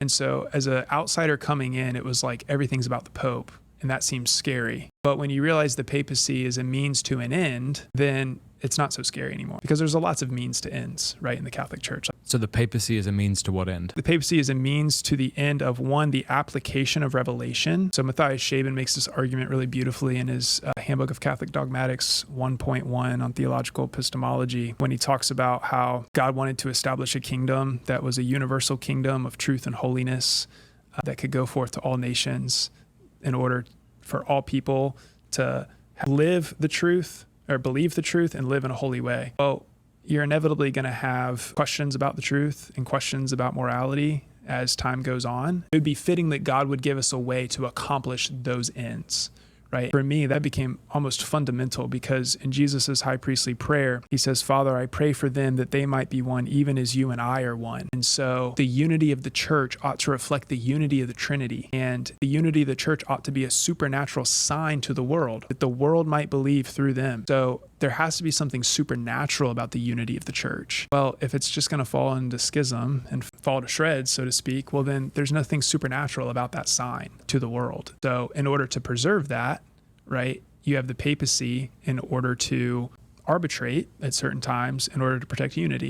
And so as an outsider coming in, it was like everything's about the Pope, and that seems scary. But when you realize the papacy is a means to an end, then it's not so scary anymore, because there's lots of means to ends, right, in the Catholic Church. So the papacy is a means to what end? The papacy is a means to the end of, one, the application of revelation. So Matthias Shaben makes this argument really beautifully in his Handbook of Catholic Dogmatics 1.1 on theological epistemology, when he talks about how God wanted to establish a kingdom that was a universal kingdom of truth and holiness that could go forth to all nations in order for all people to live the truth, or believe the truth, and live in a holy way. Well, you're inevitably going to have questions about the truth and questions about morality as time goes on. It would be fitting that God would give us a way to accomplish those ends, right? For me, that became almost fundamental, because in Jesus's high priestly prayer, he says, "Father, I pray for them that they might be one, even as you and I are one." And so the unity of the church ought to reflect the unity of the Trinity. And the unity of the church ought to be a supernatural sign to the world, that the world might believe through them. So there has to be something supernatural about the unity of the church. Well, if it's just going to fall into schism and fall to shreds, so to speak, well, then there's nothing supernatural about that sign to the world. So in order to preserve that, right, you have the papacy in order to arbitrate at certain times in order to protect unity.